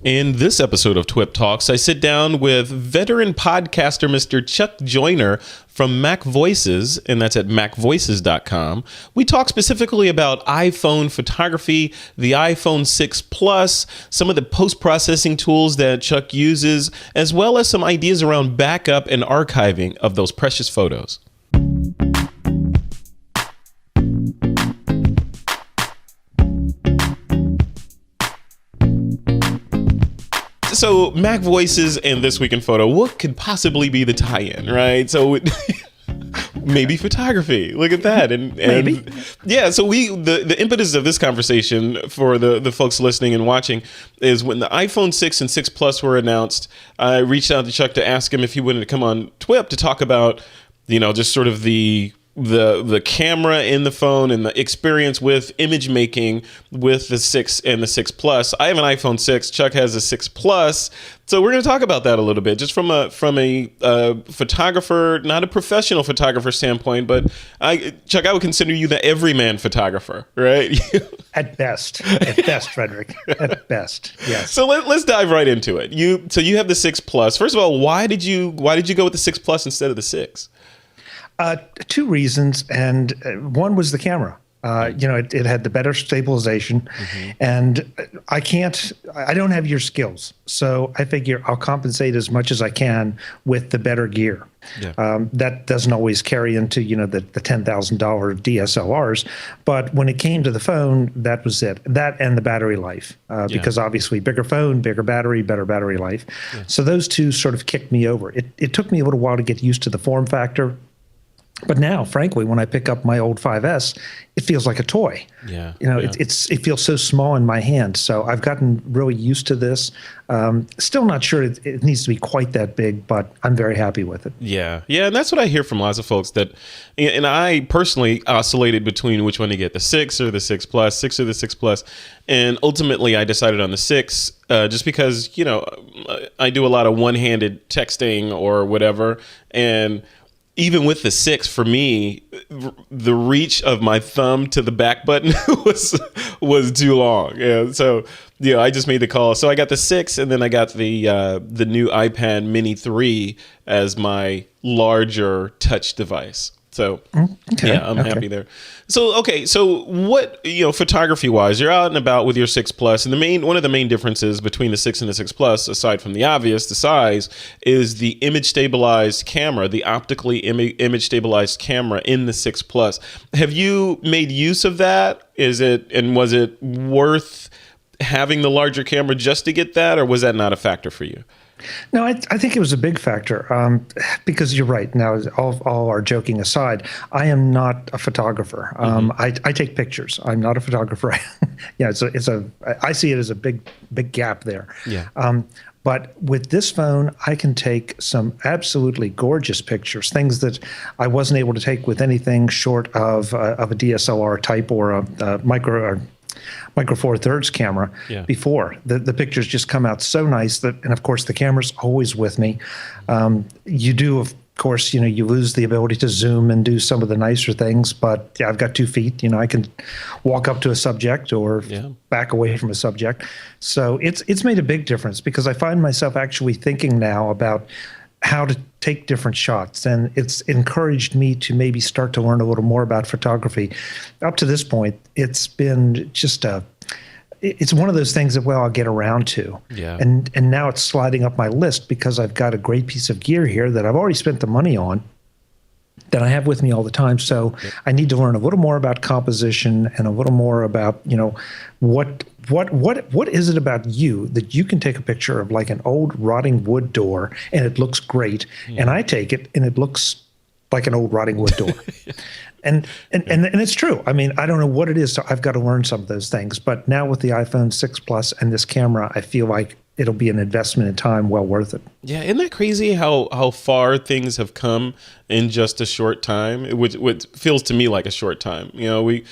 In this episode of TWiP Talks, I sit down with veteran podcaster Mr. Chuck Joiner from MacVoices, and that's at MacVoices.com. We talk specifically about iPhone photography, the iPhone 6 Plus, some of the post-processing tools that Chuck uses, as well as some ideas around backup and archiving of those precious photos. So MacVoices and This Week in Photo, what could possibly be the tie-in, right? So maybe photography. Look at that. And maybe. Yeah, so the impetus of this conversation for the folks listening and watching is when the iPhone 6 and 6 Plus were announced, I reached out to Chuck to ask him if he wanted to come on TWiP to talk about, just sort of the camera in the phone and the experience with image making with the 6 and the 6 Plus. I have an iPhone 6. Chuck has a 6 Plus. So we're going to talk about that a little bit, just from a photographer, not a professional photographer standpoint, but Chuck, I would consider you the everyman photographer, right? At best, Frederick. At best, yes. So let's dive right into it. You have the 6 Plus. First of all, why did you go with the 6 Plus instead of the 6? Two reasons, and one was the camera. It had the better stabilization, and I don't have your skills, so I figure I'll compensate as much as I can with the better gear. Yeah. That doesn't always carry into, the $10,000 DSLRs, but when it came to the phone, that was it. That and the battery life, because obviously bigger phone, bigger battery, better battery life. Yeah. So those two sort of kicked me over. It took me a little while to get used to the form factor. But now, frankly, when I pick up my old 5S, it feels like a toy. Yeah, it feels so small in my hand. So I've gotten really used to this. Still not sure it needs to be quite that big, but I'm very happy with it. Yeah, and that's what I hear from lots of folks. And I personally oscillated between which one to get, the 6 or the 6 Plus, 6 or the 6 Plus, and ultimately I decided on the 6, just because I do a lot of one-handed texting or whatever, and even with the 6, for me, the reach of my thumb to the back button was too long. Yeah, so I just made the call. So I got the 6, and then I got the new iPad Mini 3 as my larger touch device. So I'm happy there. So what, photography wise, you're out and about with your 6 Plus, and one of the main differences between the 6 and the 6 Plus, aside from the obvious, the size, is the image stabilized camera, the optically image stabilized camera in the 6 Plus. Have you made use of that? Was it worth having the larger camera just to get that, or was that not a factor for you? No, I think it was a big factor, because you're right. Now, all our joking aside, I am not a photographer. I take pictures. I'm not a photographer. I see it as a big gap there. Yeah. But with this phone, I can take some absolutely gorgeous pictures, things that I wasn't able to take with anything short of a DSLR type or a Micro Four Thirds camera before. The pictures just come out so nice and of course the camera's always with me. You do, of course, you lose the ability to zoom and do some of the nicer things, but I've got 2 feet. I can walk up to a subject or back away from a subject. So it's made a big difference, because I find myself actually thinking now about how to take different shots, and it's encouraged me to maybe start to learn a little more about photography. Up to this point, it's been just it's one of those things that, I'll get around to. Yeah. And now it's sliding up my list because I've got a great piece of gear here that I've already spent the money on, that I have with me all the time. So I need to learn a little more about composition and a little more about, what is it about you that you can take a picture of like an old rotting wood door and it looks great, and I take it and it looks like an old rotting wood door. And it's true. I mean, I don't know what it is, so I've got to learn some of those things. But now with the iPhone 6 Plus and this camera, I feel like it'll be an investment in time well worth it. Yeah, isn't that crazy how far things have come in just a short time? Which feels to me like a short time. We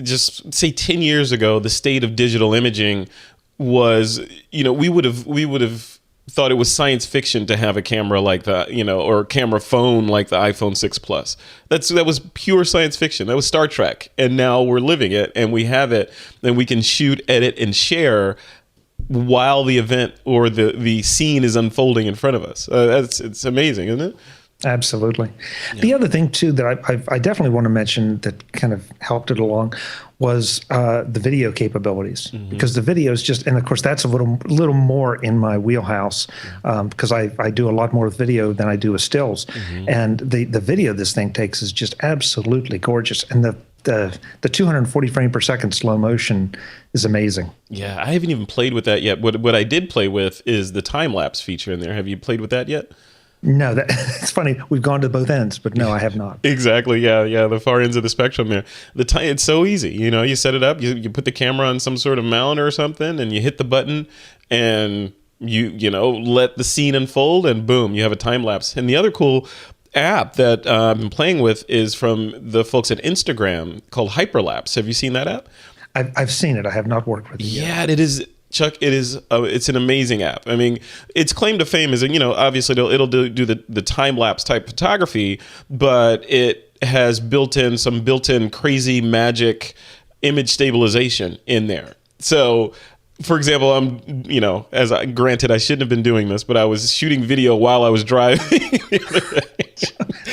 just say 10 years ago, the state of digital imaging was, we would have thought it was science fiction to have a camera like that, or a camera phone like the iPhone 6 Plus. That was pure science fiction. That was Star Trek. And now we're living it, and we have it, and we can shoot, edit, and share while the event or the scene is unfolding in front of us. It's amazing, isn't it? Absolutely. Yeah. The other thing too that I definitely want to mention that kind of helped it along was the video capabilities, because the video is just, and of course that's a little more in my wheelhouse, because I do a lot more with video than I do with stills, and the video this thing takes is just absolutely gorgeous, and the 240 frame per second slow motion is amazing. Yeah, I haven't even played with that yet. What I did play with is the time lapse feature in there. Have you played with that yet? No, it's funny. We've gone to both ends, but no, I have not. Exactly. Yeah. The far ends of the spectrum there. It's so easy. You set it up. You put the camera on some sort of mount or something, and you hit the button, and you let the scene unfold, and boom, you have a time lapse. And the other cool app that I've been playing with is from the folks at Instagram called Hyperlapse. Have you seen that app? I've seen it. I have not worked with it yet. Yeah, it is. Chuck, it's an amazing app. I mean, its claim to fame is, obviously it'll do the time lapse type photography, but it has some built-in crazy magic image stabilization in there. So, for example, granted, I shouldn't have been doing this, but I was shooting video while I was driving.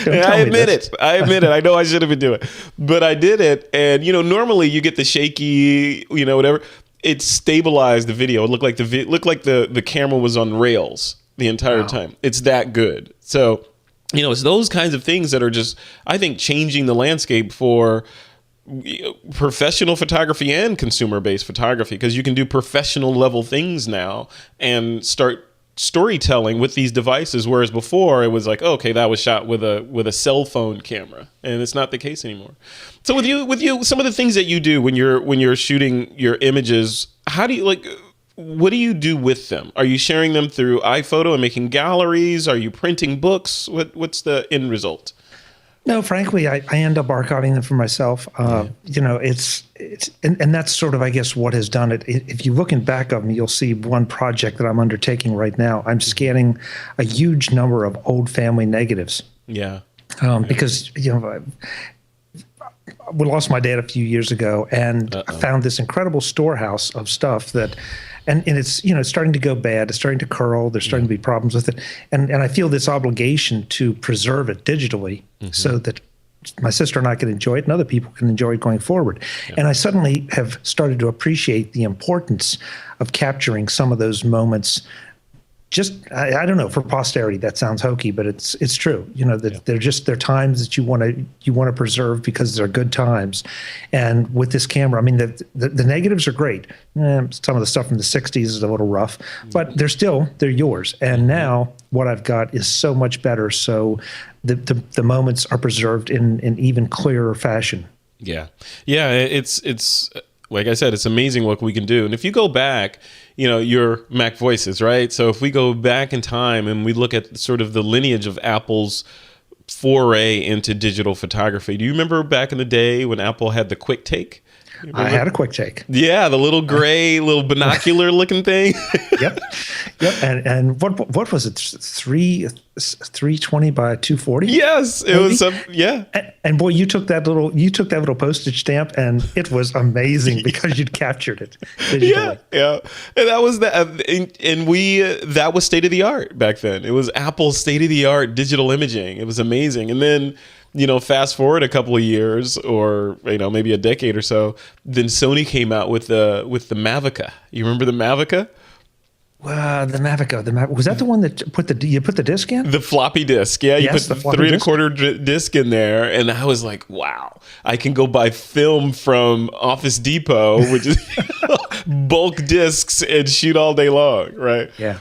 I admit it. I know I should have been doing it, but I did it. And, normally you get the shaky, whatever. It stabilized the video. It looked like the camera was on rails the entire time. It's that good. So, it's those kinds of things that are just, I think, changing the landscape for professional photography and consumer-based photography, because you can do professional level things now and start storytelling with these devices, whereas before it was like, okay, that was shot with a cell phone camera, and it's not the case anymore. So with you, some of the things that you do when you're shooting your images, what do you do with them? Are you sharing them through iPhoto and making galleries? Are you printing books? What's the end result? No, frankly, I end up archiving them for myself. It's and that's sort of, I guess, what has done it. If you look in back of me, you'll see one project that I'm undertaking right now. I'm scanning a huge number of old family negatives. Yeah. Because we lost my dad a few years ago, and I found this incredible storehouse of stuff that. And it's it's starting to go bad. It's starting to curl. There's starting to be problems with it, and I feel this obligation to preserve it digitally so that my sister and I can enjoy it, and other people can enjoy it going forward. Yeah. And I suddenly have started to appreciate the importance of capturing some of those moments. Just I don't know, for posterity, that sounds hokey, but it's true. They're times that you want to preserve because they're good times. And with this camera, I mean, the negatives are great. Some of the stuff from the '60s is a little rough, but they're yours. And now what I've got is so much better. So the moments are preserved in even clearer fashion. Yeah. It's like I said, it's amazing what we can do. And if you go back, your MacVoices, right? So if we go back in time and we look at sort of the lineage of Apple's foray into digital photography, do you remember back in the day when Apple had the Quick Take? I had a Quick Take. Yeah, the little gray, little binocular looking thing. Yep. And what was it? 320 by 240? Yes, it was. Yeah. And boy, you took that little postage stamp, and it was amazing because you'd captured it digitally. Yeah. And that was that was state of the art back then. It was Apple's state of the art digital imaging. It was amazing. And then, fast forward a couple of years, or maybe a decade or so, then Sony came out with the Mavica. You remember the Mavica? The Mavica. Was that the one that you put the disc in? The floppy disk, yeah. You put the 3 1/4 disc in there, and I was like, wow, I can go buy film from Office Depot, which is bulk discs, and shoot all day long, right? Yeah.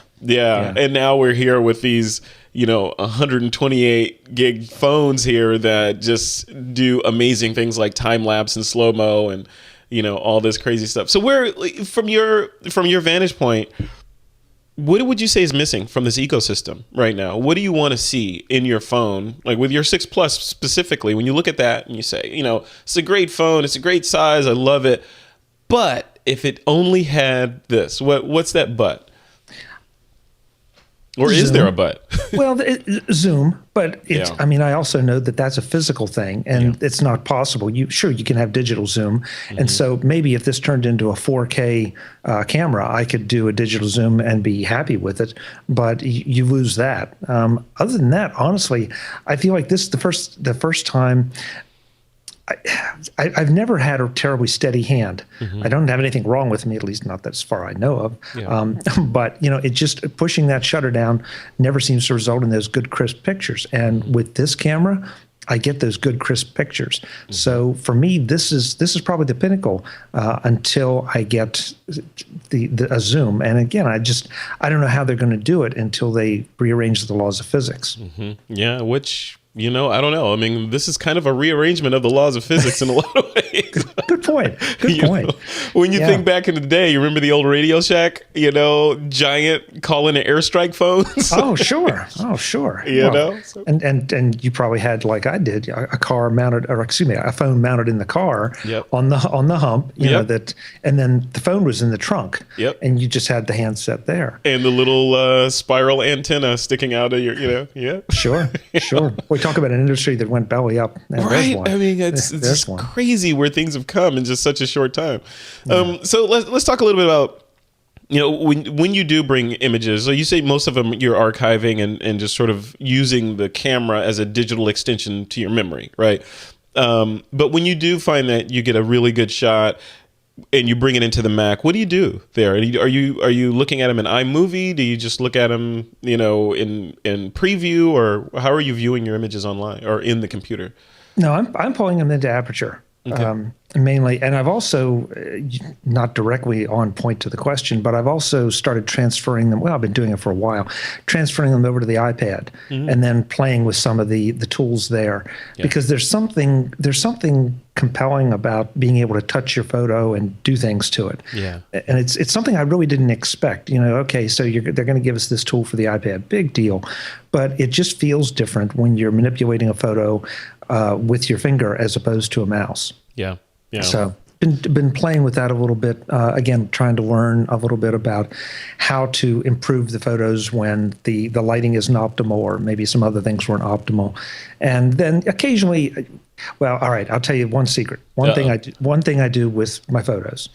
And now we're here with these 128 gig phones here that just do amazing things like time lapse and slow mo and all this crazy stuff. So where, from your vantage point, what would you say is missing from this ecosystem right now? What do you want to see in your phone, like with your 6 Plus specifically? When you look at that and you say, it's a great phone, it's a great size, I love it, but if it only had this, what's that but? Or is there a but? Well, Zoom, but it's. Yeah. I mean, I also know that that's a physical thing, and it's not possible. You can have digital Zoom, and so maybe if this turned into a 4K camera, I could do a digital Zoom and be happy with it. But you lose that. Other than that, honestly, I feel like this is the first time. I've never had a terribly steady hand. I don't have anything wrong with me, at least not that as far I know of. Yeah. But it just pushing that shutter down never seems to result in those good crisp pictures. And with this camera, I get those good crisp pictures. So for me, this is probably the pinnacle until I get a zoom. And again, I don't know how they're going to do it until they rearrange the laws of physics. Yeah, which, I don't know. I mean, this is kind of a rearrangement of the laws of physics in a lot of ways. Good point. Good point. When you think back in the day, you remember the old Radio Shack, giant calling and airstrike phones? Oh, sure. Oh, sure. So. And you probably had, like I did, a phone mounted in the car on the hump, and then the phone was in the trunk. And you just had the handset there. And the little spiral antenna sticking out of your, Sure. We talk about an industry that went belly up. Right. I mean, it's just crazy where things have come in just such a short time. So let's talk a little bit about, when you do bring images, so you say most of them you're archiving and just sort of using the camera as a digital extension to your memory, right? But when you do find that you get a really good shot and you bring it into the Mac, what do you do there? Are you looking at them in iMovie? Do you just look at them, in preview, or how are you viewing your images online or in the computer? No, I'm pulling them into Aperture. Mainly, and I've also, not directly on point to the question, but I've also started transferring them. Well, I've been doing it for a while, transferring them over to the iPad, and then playing with some of the tools there, because there's something compelling about being able to touch your photo and do things to it. And it's something I really didn't expect. Okay, so they're going to give us this tool for the iPad, big deal, but it just feels different when you're manipulating a photo with your finger as opposed to a mouse. Yeah. So been playing with that a little bit. Again, trying to learn a little bit about how to improve the photos when the lighting isn't optimal, or maybe some other things weren't optimal. And then occasionally, well, all right, I'll tell you one secret. One thing I do with my photos.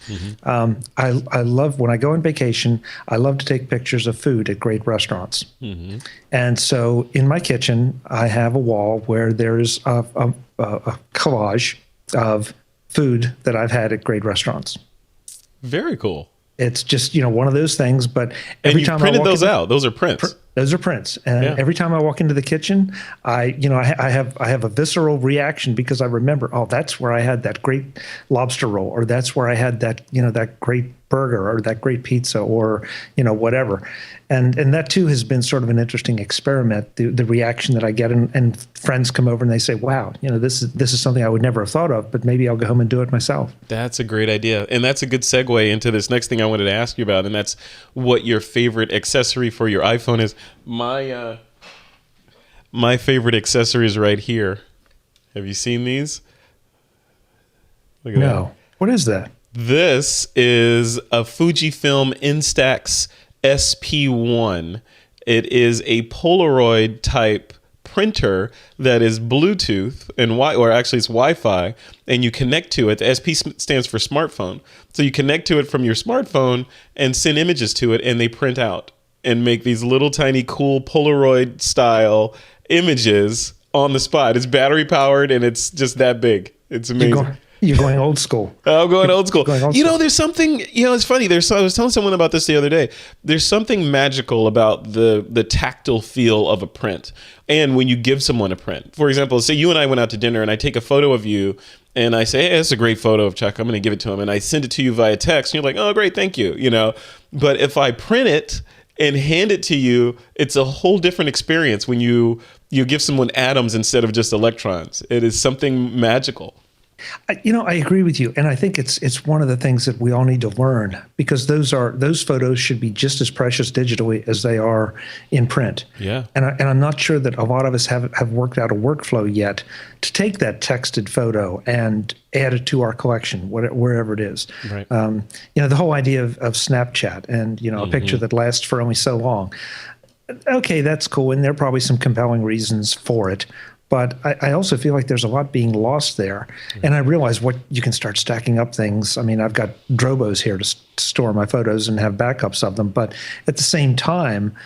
I love, when I go on vacation, I love to take pictures of food at great restaurants. And so in my kitchen, I have a wall where there's a collage of food that I've had at great restaurants. Very cool. It's just, one of those things, but every time I printed walk those out. Those are prints. Those are prints. And every time I walk into the kitchen, I have a visceral reaction, because I remember, oh, that's where I had that great lobster roll, or that's where I had that, that great burger, or that great pizza, or, whatever. And that too has been sort of an interesting experiment, the reaction that I get, and friends come over and they say, wow, this is something I would never have thought of, but maybe I'll go home and do it myself. That's a great idea. And that's a good segue into this next thing I wanted to ask you about. And that's what your favorite accessory for your iPhone is. My favorite accessory is right here. Have you seen these? Look at that. What is that? This is a Fujifilm Instax SP1. It is a Polaroid type printer that is Bluetooth or actually it's Wi-Fi, and you connect to it. The SP stands for smartphone. So you connect to it from your smartphone and send images to it, and they print out and make these little tiny cool Polaroid style images on the spot. It's battery powered, and it's just that big. It's amazing. You're going old school. I'm going old school. There's something, it's funny. I was telling someone about this the other day. There's something magical about the tactile feel of a print. And when you give someone a print, for example, say you and I went out to dinner and I take a photo of you and I say, hey, that's a great photo of Chuck. I'm going to give it to him. And I send it to you via text. And you're like, oh, great. Thank you. But if I print it and hand it to you, it's a whole different experience when you give someone atoms instead of just electrons. It is something magical. I agree with you, and I think it's one of the things that we all need to learn, because those photos should be just as precious digitally as they are in print. Yeah. And I'm not sure that a lot of us have worked out a workflow yet to take that texted photo and add it to our collection, wherever it is. Right. The whole idea of Snapchat and a picture that lasts for only so long. Okay, that's cool, and there are probably some compelling reasons for it. But I also feel like there's a lot being lost there. And I realize what you can start stacking up things. I mean, I've got Drobos here to store my photos and have backups of them. But at the same time,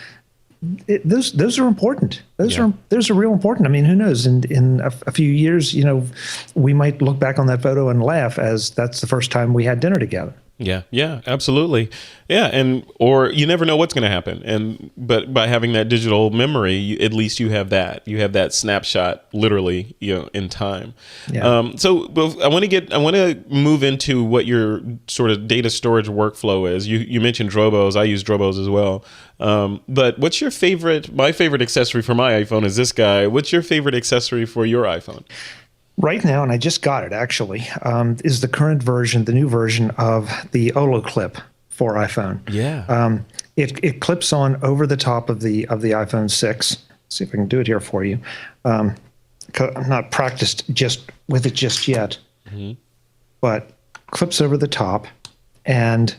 those are important. Those are real important. I mean, who knows? In a few years, we might look back on that photo and laugh as that's the first time we had dinner together. Yeah, absolutely. Yeah, or you never know what's going to happen. But by having that digital memory, at least you have that. You have that snapshot, literally, in time. Yeah. So I want to move into what your sort of data storage workflow is. You mentioned Drobos. I use Drobos as well. But what's your favorite? My favorite accessory for my iPhone is this guy. What's your favorite accessory for your iPhone? Right now, and I just got it actually, is the current version, the new version of the Olo clip for iPhone. Yeah. It clips on over the top of the iPhone 6. Let's see if I can do it here for you. I'm not practiced with it just yet, but clips over the top, and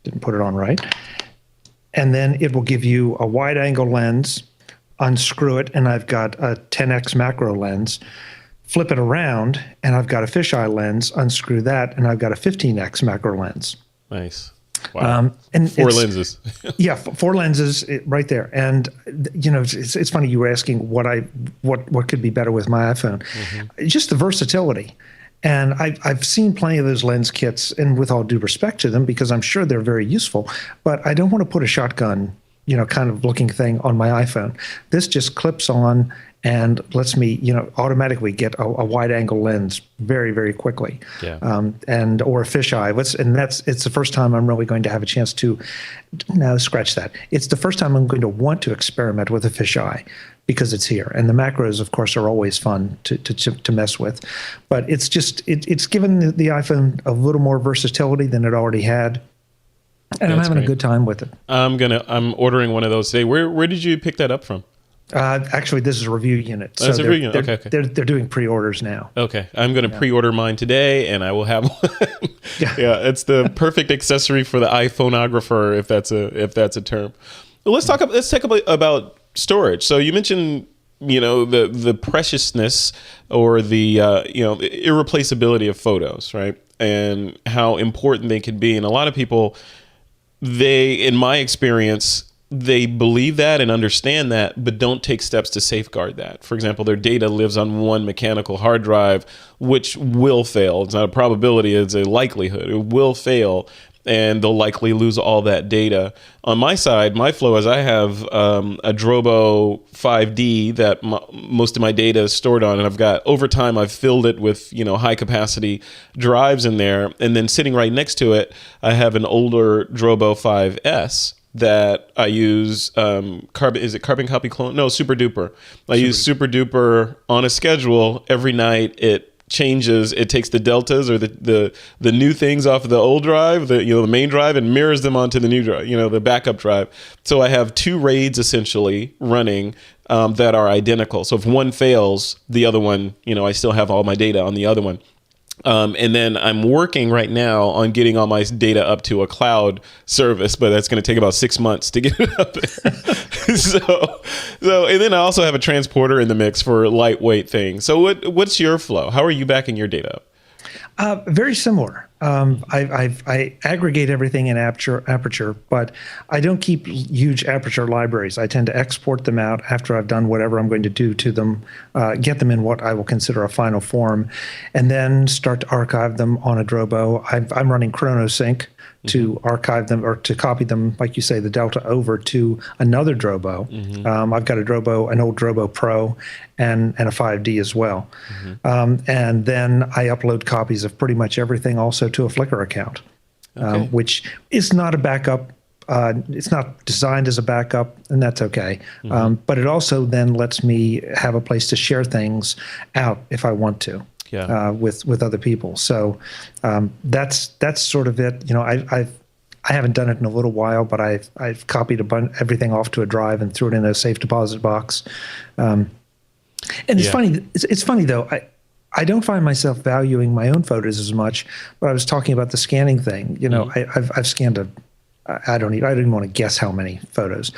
didn't put it on right. And then it will give you a wide-angle lens. Unscrew it, and I've got a 10x macro lens. Flip it around, and I've got a fisheye lens. Unscrew that, and I've got a 15x macro lens. Nice. Wow. And four lenses. Yeah, four lenses right there. And it's funny you were asking what could be better with my iPhone. Just the versatility. And I've seen plenty of those lens kits, and with all due respect to them, because I'm sure they're very useful, but I don't want to put a shotgun kind of looking thing on my iPhone. This just clips on and lets me, automatically get a wide angle lens very, very quickly. Yeah. Or a fisheye. It's the first time I'm really going to have a chance to, no, scratch that. It's the first time I'm going to want to experiment with a fisheye because it's here. And the macros, of course, are always fun to mess with. But it's just, it's given the iPhone a little more versatility than it already had. And I'm having a good time with it. I'm ordering one of those today. Where did you pick that up from? Actually, this is a review unit. That's a review unit. Okay. They're doing pre-orders now. Okay. I'm going to pre-order mine today, and I will have one. Yeah, it's the perfect accessory for the iPhoneographer, if that's a term. Well, let's talk about storage. So you mentioned the preciousness or the irreplaceability of photos, right? And how important they can be. And a lot of people, in my experience, they believe that and understand that, but don't take steps to safeguard that. For example, their data lives on one mechanical hard drive, which will fail. It's not a probability, it's a likelihood. It will fail, and they'll likely lose all that data. On my side, my flow is I have a Drobo 5D that most of my data is stored on, and I've got, over time, I've filled it with high capacity drives in there, and then sitting right next to it, I have an older Drobo 5S that I use. Is it Carbon Copy Clone? No, Super Duper. I use Super Duper on a schedule every night. It changes, it takes the deltas or the new things off of the old drive, the main drive, and mirrors them onto the new drive, the backup drive. So I have two RAIDs essentially running that are identical. So if one fails, the other one, I still have all my data on the other one. And then I'm working right now on getting all my data up to a cloud service, but that's going to take about 6 months to get it up there. so, and then I also have a transporter in the mix for lightweight things. So what's your flow? How are you backing your data up? Very similar. I aggregate everything in Aperture, but I don't keep huge Aperture libraries. I tend to export them out after I've done whatever I'm going to do to them, get them in what I will consider a final form, and then start to archive them on a Drobo. I'm running ChronoSync to archive them or to copy them, like you say, the Delta over to another Drobo. I've got an old Drobo Pro and a 5D as well. And then I upload copies of pretty much everything also to a Flickr account, which is not a backup. It's not designed as a backup, and that's okay. But it also then lets me have a place to share things out if I want to. With other people. So that's sort of it. I haven't done it in a little while, but I've copied everything off to a drive and threw it in a safe deposit box. And it's funny. It's funny though. I don't find myself valuing my own photos as much. But I was talking about the scanning thing. I've scanned I don't even want to guess how many photos.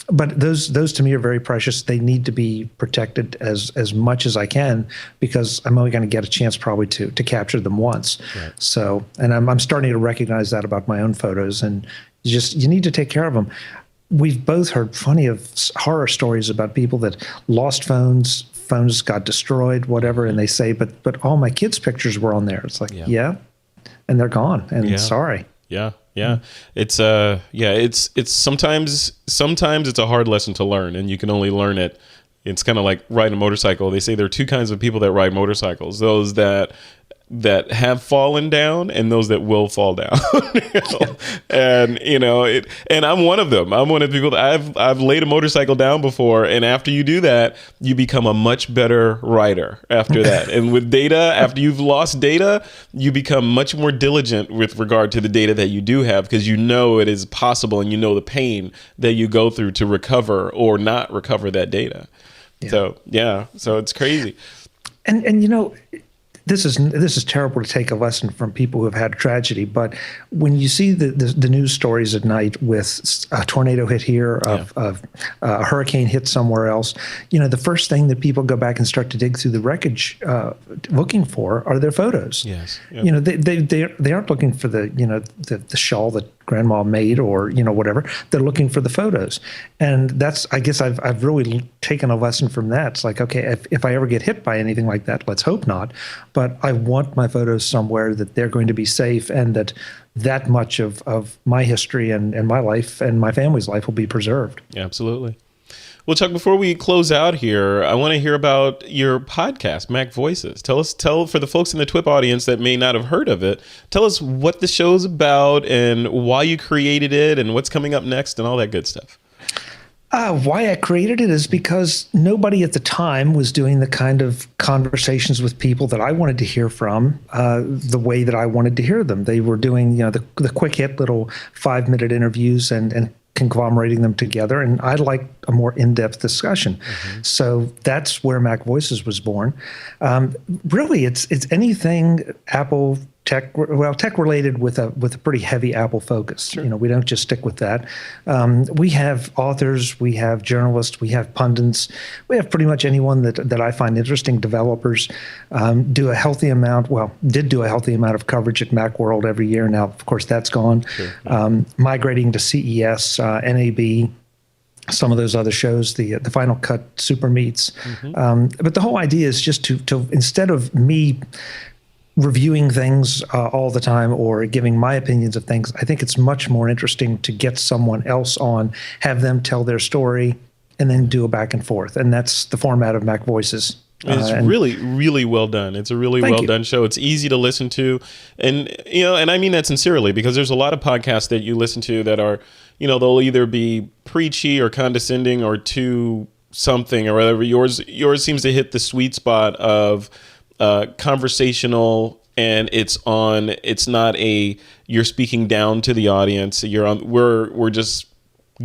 But those to me are very precious. They need to be protected as much as I can, because I'm only going to get a chance probably to capture them once. Right. So, and I'm starting to recognize that about my own photos, and you need to take care of them. We've both heard plenty of horror stories about people that lost phones got destroyed, whatever, and they say, but all my kids' pictures were on there. It's like, yeah, and they're gone, and sorry. Yeah. Yeah. It's it's sometimes it's a hard lesson to learn, and you can only learn it. It's kind of like riding a motorcycle. They say there are two kinds of people that ride motorcycles: those that have fallen down and those that will fall down. And and I'm one of them. I'm one of the people that I've laid a motorcycle down before, and after you do that, you become a much better rider after that. And with data, after you've lost data, you become much more diligent with regard to the data that you do have, because you know it is possible, and you know the pain that you go through to recover or not recover that data. So it's crazy. And this is terrible to take a lesson from people who have had tragedy, but when you see the news stories at night with a tornado hit here, a hurricane hit somewhere else, the first thing that people go back and start to dig through the wreckage looking for are their photos. Yes. Yep. They aren't looking for the shawl that grandma made or whatever. They're looking for the photos, and I guess I've really taken a lesson from that. It's like, okay, if I ever get hit by anything like that, let's hope not, but I want my photos somewhere that they're going to be safe, and that much of my history and my life and my family's life will be preserved. Absolutely. Well, Chuck, before we close out here, I want to hear about your podcast, MacVoices. Tell for the folks in the TWiP audience that may not have heard of it, tell us what the show's about and why you created it and what's coming up next and all that good stuff. Why I created it is because nobody at the time was doing the kind of conversations with people that I wanted to hear from the way that I wanted to hear them. They were doing the quick hit little 5-minute interviews and conglomerating them together, and I like a more in-depth discussion. Mm-hmm. So that's where MacVoices was born. Really, it's anything Apple tech related with a pretty heavy Apple focus. Sure. We don't just stick with that. We have authors, we have journalists, we have pundits, we have pretty much anyone that I find interesting. Developers did do a healthy amount of coverage at Macworld every year. Now, of course, that's gone. Sure. Migrating to CES, NAB, some of those other shows, the Final Cut Super Meets. Mm-hmm. But the whole idea is just to instead of me reviewing things all the time or giving my opinions of things, I think it's much more interesting to get someone else on, have them tell their story, and then do a back and forth. And that's the format of MacVoices. It's really, really well done. It's a really well done show. It's easy to listen to. And, and I mean that sincerely, because there's a lot of podcasts that you listen to that are, they'll either be preachy or condescending or too something or whatever. Yours seems to hit the sweet spot of conversational, and it's not you're speaking down to the audience. We're just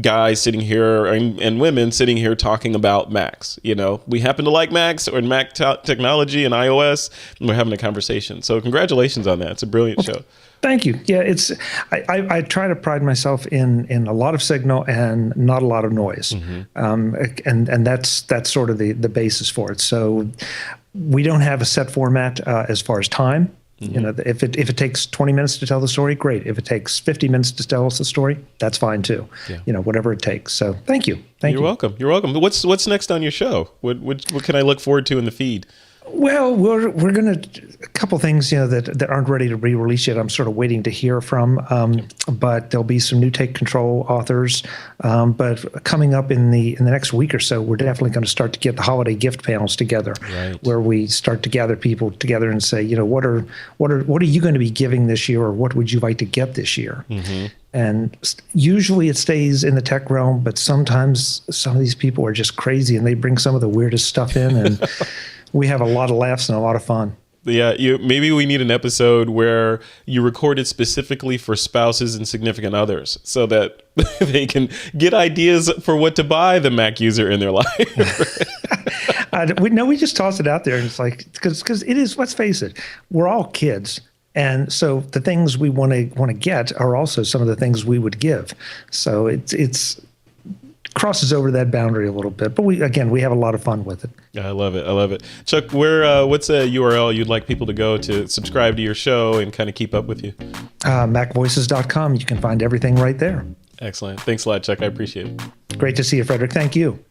guys sitting here and women sitting here talking about Macs. We happen to like Macs or Mac technology and iOS, and we're having a conversation. So congratulations on that. It's a brilliant show. Thank you. Yeah, I try to pride myself in a lot of signal and not a lot of noise. Mm-hmm. And that's sort of the basis for it. So we don't have a set format as far as time. Mm-hmm. If it takes 20 minutes to tell the story, great. If it takes 50 minutes to tell us the story, that's fine too. Yeah. Whatever it takes. So thank you. You're welcome. You're welcome. What's next on your show? What can I look forward to in the feed? Well, we're going to a couple things that aren't ready to be released yet. I'm sort of waiting to hear from, but there'll be some new Take Control authors. But coming up in the next week or so, we're definitely going to start to get the holiday gift panels together, right, where we start to gather people together and say, what are you going to be giving this year, or what would you like to get this year? Mm-hmm. And usually it stays in the tech realm, but sometimes some of these people are just crazy and they bring some of the weirdest stuff in, and we have a lot of laughs and a lot of fun. Yeah, maybe we need an episode where you record it specifically for spouses and significant others so that they can get ideas for what to buy the Mac user in their life. We just toss it out there, and it's like, because it is, let's face it, we're all kids. And so the things we want to get are also some of the things we would give. So it's crosses over that boundary a little bit, but we have a lot of fun with it. I love it. I love it. Chuck, what's a URL you'd like people to go to subscribe to your show and kind of keep up with you? MacVoices.com. You can find everything right there. Excellent. Thanks a lot, Chuck. I appreciate it. Great to see you, Frederick. Thank you.